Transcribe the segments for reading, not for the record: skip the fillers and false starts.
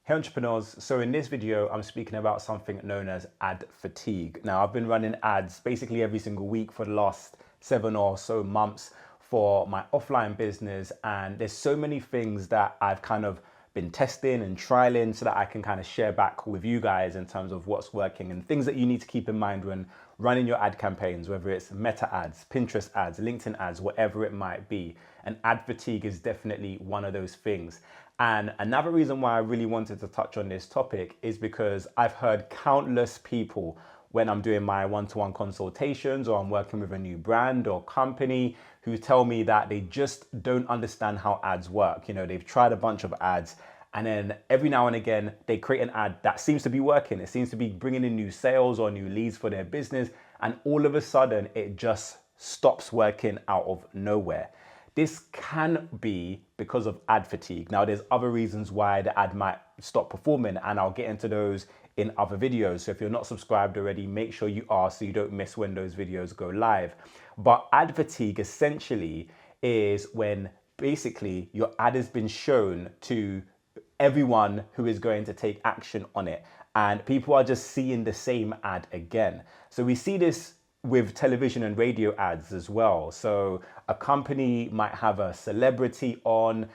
Hey entrepreneurs, so in this video, I'm speaking about something known as ad fatigue. Now, I've been running ads basically every single week for the last 7 or so months for my offline business. And there's so many things that I've kind of been testing and trialing so that I can kind of share back with you guys in terms of what's working and things that you need to keep in mind when running your ad campaigns, whether it's Meta ads, Pinterest ads, LinkedIn ads, whatever it might be. And ad fatigue is definitely one of those things. And another reason why I really wanted to touch on this topic is because I've heard countless people when I'm doing my one-to-one consultations or I'm working with a new brand or company who tell me that they just don't understand how ads work. You know, they've tried a bunch of ads and then every now and again they create an ad that seems to be working. It seems to be bringing in new sales or new leads for their business. And all of a sudden it just stops working out of nowhere. This can be because of ad fatigue. Now, there's other reasons why the ad might stop performing, and I'll get into those in other videos. So if you're not subscribed already, make sure you are so you don't miss when those videos go live. But ad fatigue essentially is when basically your ad has been shown to everyone who is going to take action on it, and people are just seeing the same ad again. So we see this with television and radio ads as well. So a company might have a celebrity on,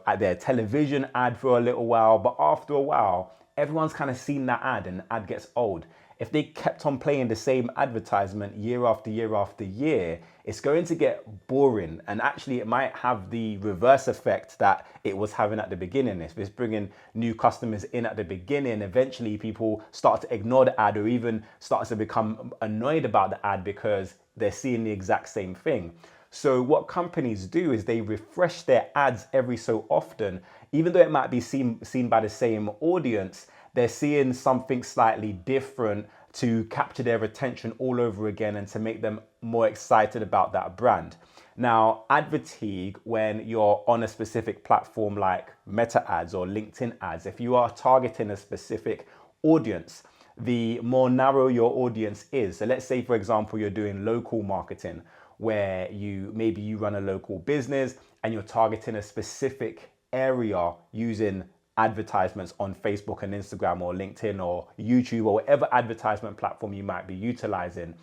at their television ad for a little while, but after a while, everyone's kind of seen that ad and the ad gets old. If they kept on playing the same advertisement year after year after year, it's going to get boring. And actually it might have the reverse effect that it was having at the beginning. If it's bringing new customers in at the beginning, eventually people start to ignore the ad or even start to become annoyed about the ad because they're seeing the exact same thing. So what companies do is they refresh their ads every so often, even though it might be seen by the same audience. They're seeing something slightly different to capture their attention all over again and to make them more excited about that brand. Now, ad fatigue, when you're on a specific platform like Meta ads or LinkedIn ads, if you are targeting a specific audience, the more narrow your audience is. So let's say, for example, you're doing local marketing where maybe you run a local business and you're targeting a specific area using advertisements on Facebook and Instagram or LinkedIn or YouTube or whatever advertisement platform you might be utilizing.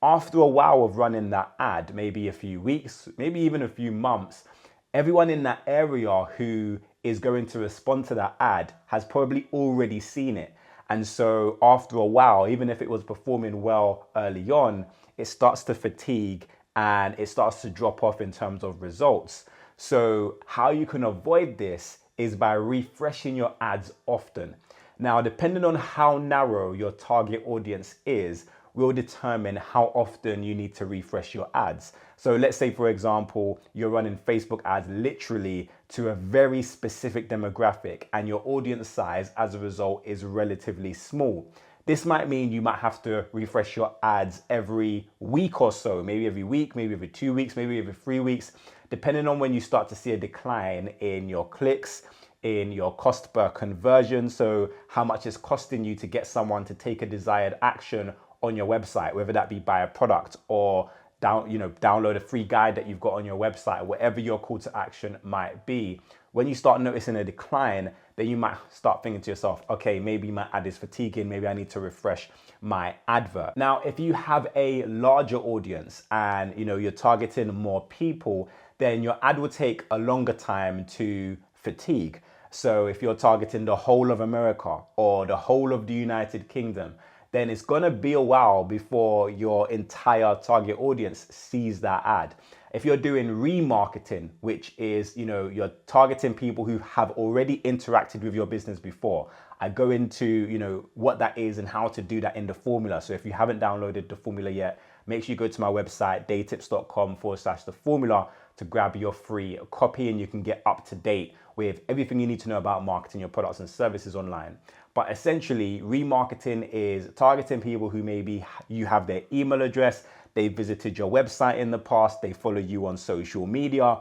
After a while of running that ad, maybe a few weeks, maybe even a few months, everyone in that area who is going to respond to that ad has probably already seen it. And so after a while, even if it was performing well early on, it starts to fatigue and it starts to drop off in terms of results. So how you can avoid this is by refreshing your ads often. Now, depending on how narrow your target audience is, will determine how often you need to refresh your ads. So let's say, for example, you're running Facebook ads literally to a very specific demographic and your audience size as a result is relatively small. This might mean you might have to refresh your ads every week or so, maybe every week, maybe every 2 weeks, maybe every 3 weeks, depending on when you start to see a decline in your clicks, in your cost per conversion. So how much it's costing you to get someone to take a desired action on your website, whether that be buy a product or download a free guide that you've got on your website, whatever your call to action might be. When you start noticing a decline, then you might start thinking to yourself, okay, maybe my ad is fatiguing, maybe I need to refresh my advert. Now, if you have a larger audience and you're targeting more people, then your ad will take a longer time to fatigue. So if you're targeting the whole of America or the whole of the United Kingdom, then it's gonna be a while before your entire target audience sees that ad. If you're doing remarketing, which is, you're targeting people who have already interacted with your business before. I go into, what that is and how to do that in the formula. So if you haven't downloaded the formula yet, make sure you go to my website, DeyTips.com/the formula to grab your free copy and you can get up to date with everything you need to know about marketing your products and services online. But essentially, remarketing is targeting people who maybe you have their email address, they visited your website in the past, they follow you on social media.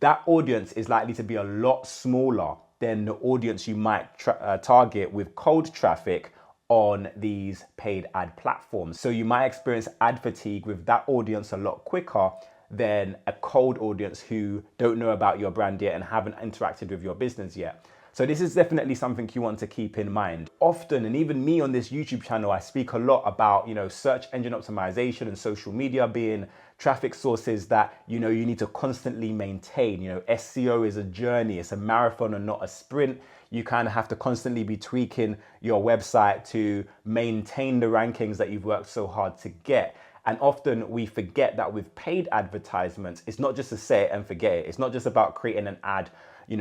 That audience is likely to be a lot smaller than the audience you might target with cold traffic on these paid ad platforms. So you might experience ad fatigue with that audience a lot quicker than a cold audience who don't know about your brand yet and haven't interacted with your business yet. So this is definitely something you want to keep in mind. Often, and even me on this YouTube channel, I speak a lot about, search engine optimization and social media being traffic sources that, you need to constantly maintain. SEO is a journey, it's a marathon and not a sprint. You kind of have to constantly be tweaking your website to maintain the rankings that you've worked so hard to get. And often we forget that with paid advertisements, it's not just to set it and forget it. It's not just about creating an ad,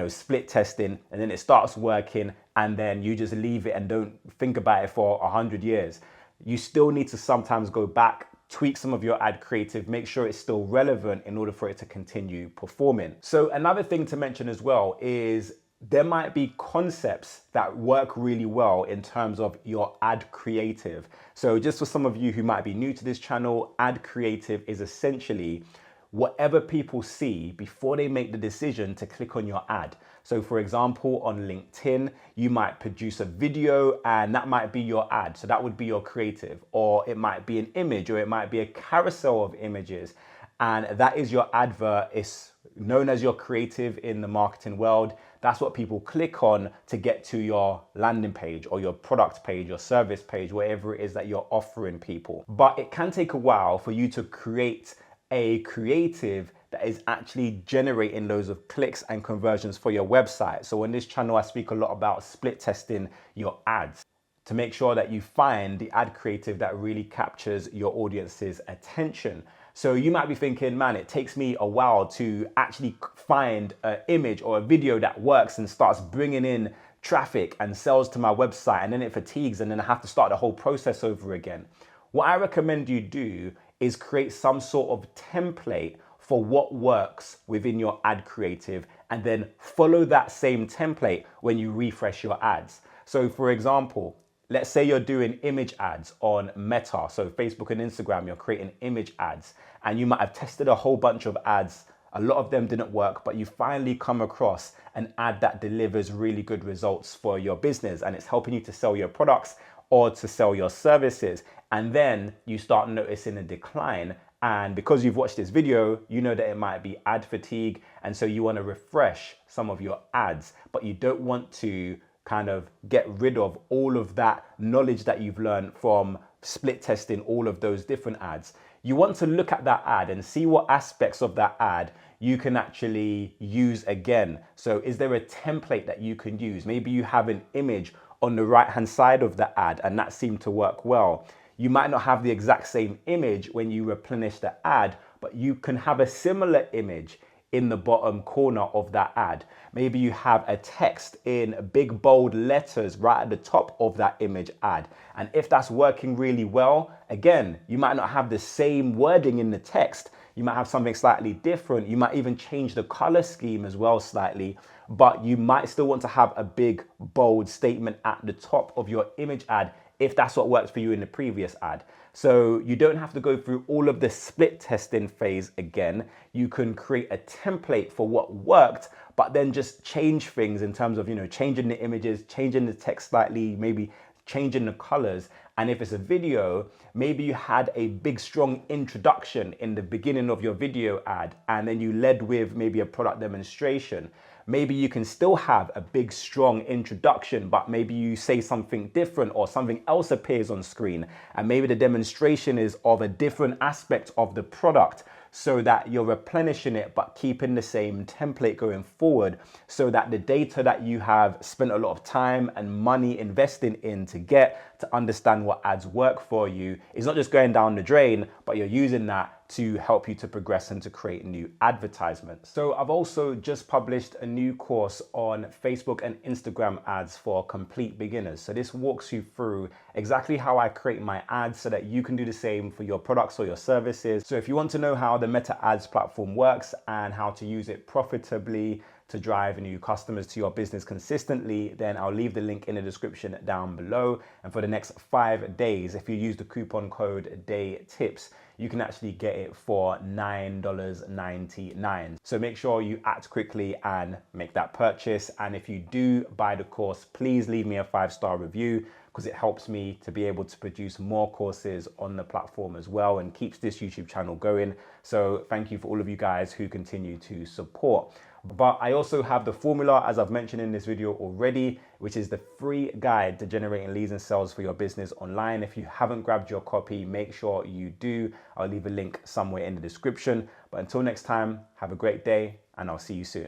split testing, and then it starts working and then you just leave it and don't think about it for 100 years. You still need to sometimes go back, tweak some of your ad creative, make sure it's still relevant in order for it to continue performing. So another thing to mention as well is there might be concepts that work really well in terms of your ad creative. So just for some of you who might be new to this channel, ad creative is essentially whatever people see before they make the decision to click on your ad. So for example, on LinkedIn, you might produce a video and that might be your ad. So that would be your creative, or it might be an image, or it might be a carousel of images. And that is your advert. It's known as your creative in the marketing world. That's what people click on to get to your landing page or your product page, your service page, whatever it is that you're offering people. But it can take a while for you to create a creative that is actually generating loads of clicks and conversions for your website. So on this channel, I speak a lot about split testing your ads to make sure that you find the ad creative that really captures your audience's attention. So you might be thinking, man, it takes me a while to actually find an image or a video that works and starts bringing in traffic and sales to my website, and then it fatigues and then I have to start the whole process over again. What I recommend you do is create some sort of template for what works within your ad creative and then follow that same template when you refresh your ads. So for example, let's say you're doing image ads on Meta, so Facebook and Instagram, you're creating image ads, and you might have tested a whole bunch of ads. A lot of them didn't work, but you finally come across an ad that delivers really good results for your business and it's helping you to sell your products or to sell your services. And then you start noticing a decline. And because you've watched this video, you know that it might be ad fatigue. And so you want to refresh some of your ads, but you don't want to kind of get rid of all of that knowledge that you've learned from split testing all of those different ads. You want to look at that ad and see what aspects of that ad you can actually use again. So is there a template that you can use? Maybe you have an image on the right-hand side of the ad and that seemed to work well. You might not have the exact same image when you replenish the ad, but you can have a similar image in the bottom corner of that ad. Maybe you have a text in big bold letters right at the top of that image ad. And if that's working really well, again, you might not have the same wording in the text. You might have something slightly different. You might even change the color scheme as well slightly, but you might still want to have a big bold statement at the top of your image ad if that's what works for you in the previous ad. So you don't have to go through all of the split testing phase again. You can create a template for what worked, but then just change things in terms of, changing the images, changing the text slightly, maybe changing the colors. And if it's a video, maybe you had a big, strong introduction in the beginning of your video ad, and then you led with maybe a product demonstration. Maybe you can still have a big, strong introduction, but maybe you say something different or something else appears on screen. And maybe the demonstration is of a different aspect of the product so that you're replenishing it, but keeping the same template going forward so that the data that you have spent a lot of time and money investing in to get to understand what ads work for you is not just going down the drain, but you're using that to help you to progress and to create new advertisements. So I've also just published a new course on Facebook and Instagram ads for complete beginners. So this walks you through exactly how I create my ads so that you can do the same for your products or your services. So if you want to know how the Meta Ads platform works and how to use it profitably to drive new customers to your business consistently, then I'll leave the link in the description down below. And for the next 5 days, if you use the coupon code DeyTips, you can actually get it for $9.99. So make sure you act quickly and make that purchase. And if you do buy the course, please leave me a 5-star review because it helps me to be able to produce more courses on the platform as well and keeps this YouTube channel going. So thank you for all of you guys who continue to support. But I also have the formula, as I've mentioned in this video already, which is the free guide to generating leads and sales for your business online. If you haven't grabbed your copy, make sure you do. I'll leave a link somewhere in the description. But until next time, have a great day and I'll see you soon.